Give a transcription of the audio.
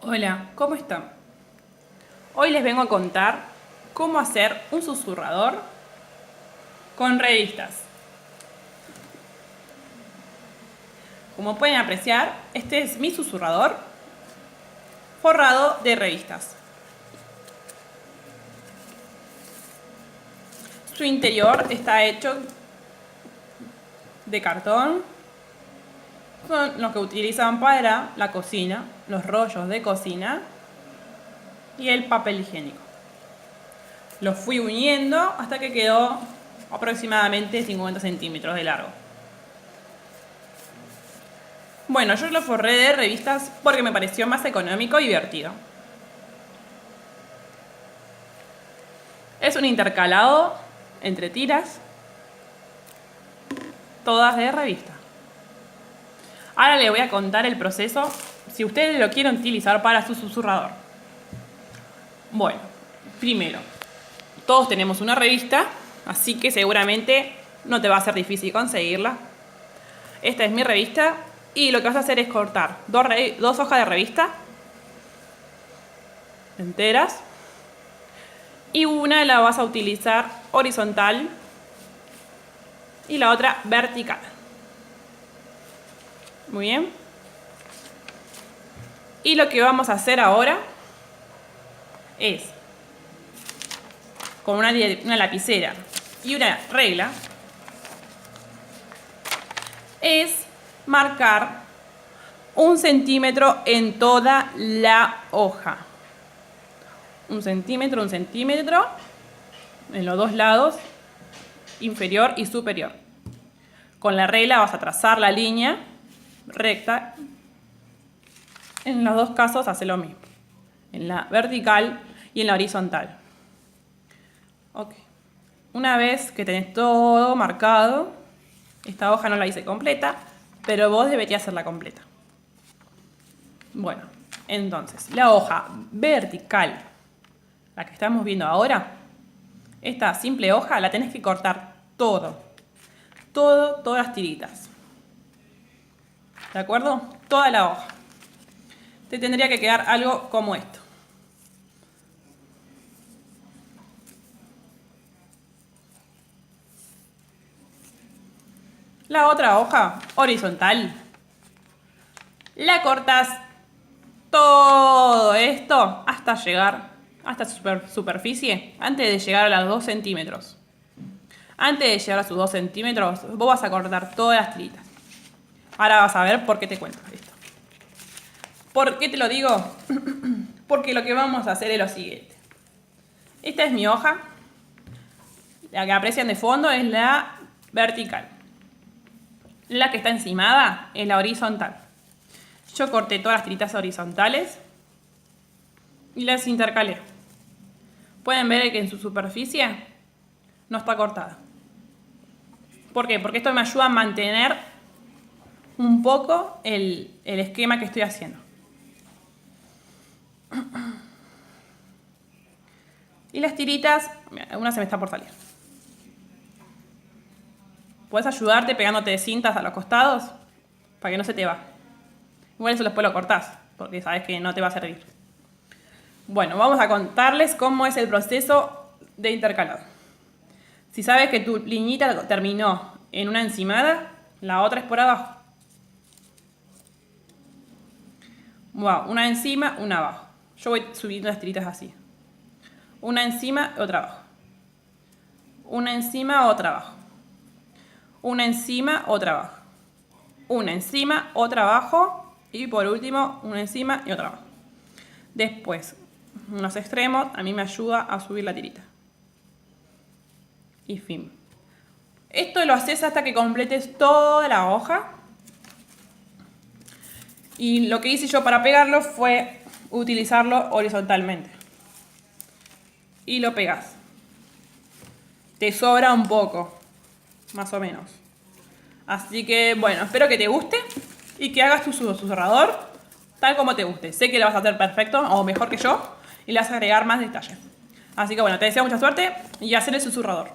Hola, ¿cómo están? Hoy les vengo a contar cómo hacer un susurrador con revistas. Como pueden apreciar, este es mi susurrador forrado de revistas. Su interior está hecho de cartón. Son los que utilizan para la cocina, los rollos de cocina y el papel higiénico. Los fui uniendo hasta que quedó aproximadamente 50 centímetros de largo. Bueno, yo lo forré de revistas porque me pareció más económico y divertido. Es un intercalado entre tiras, todas de revista. Ahora les voy a contar el proceso si ustedes lo quieren utilizar para su susurrador. Bueno, primero, todos tenemos una revista, así que seguramente no te va a ser difícil conseguirla. Esta es mi revista y lo que vas a hacer es cortar dos hojas de revista enteras y una la vas a utilizar horizontal y la otra vertical. Muy bien. Y lo que vamos a hacer ahora es, con una lapicera y una regla, es marcar 1 centímetro en toda la hoja. 1 centímetro, 1 centímetro en los dos lados, inferior y superior. Con la regla vas a trazar la línea recta. En los dos casos hace lo mismo, en la vertical y en la horizontal. Ok. Una vez que tenés todo marcado, esta hoja no la hice completa, pero vos deberías hacerla completa. Bueno, entonces, la hoja vertical, la que estamos viendo ahora, esta simple hoja la tenés que cortar todas las tiritas. ¿De acuerdo? Toda la hoja. Te tendría que quedar algo como esto. La otra hoja horizontal, la cortas todo esto hasta llegar hasta su superficie, antes de llegar a los 2 centímetros. Antes de llegar a sus 2 centímetros, vos vas a cortar todas las tiritas. Ahora vas a ver por qué te cuento esto. ¿Por qué te lo digo? Porque lo que vamos a hacer es lo siguiente. Esta es mi hoja. La que aprecian de fondo es la vertical. La que está encimada es la horizontal. Yo corté todas las tiritas horizontales y las intercalé. Pueden ver que en su superficie no está cortada. ¿Por qué? Porque esto me ayuda a mantener un poco el esquema que estoy haciendo. Y las tiritas, una se me está por salir. Puedes ayudarte pegándote de cintas a los costados para que no se te va. Igual eso después lo cortás, porque sabes que no te va a servir. Bueno, vamos a contarles cómo es el proceso de intercalado. Si sabes que tu liñita terminó en una encimada, la otra es por abajo. Wow, una encima, una abajo. Yo voy subiendo las tiritas así. Una encima, otra abajo. Una encima, otra abajo. Una encima, otra abajo. Una encima, otra abajo. Y por último, una encima y otra abajo. Después, en los extremos, a mí me ayuda a subir la tirita. Y fin. Esto lo haces hasta que completes toda la hoja. Y lo que hice yo para pegarlo fue utilizarlo horizontalmente. Y lo pegas. Te sobra un poco, más o menos. Así que, bueno, espero que te guste y que hagas tu susurrador tal como te guste. Sé que lo vas a hacer perfecto o mejor que yo y le vas a agregar más detalles. Así que, bueno, te deseo mucha suerte y hacer el susurrador.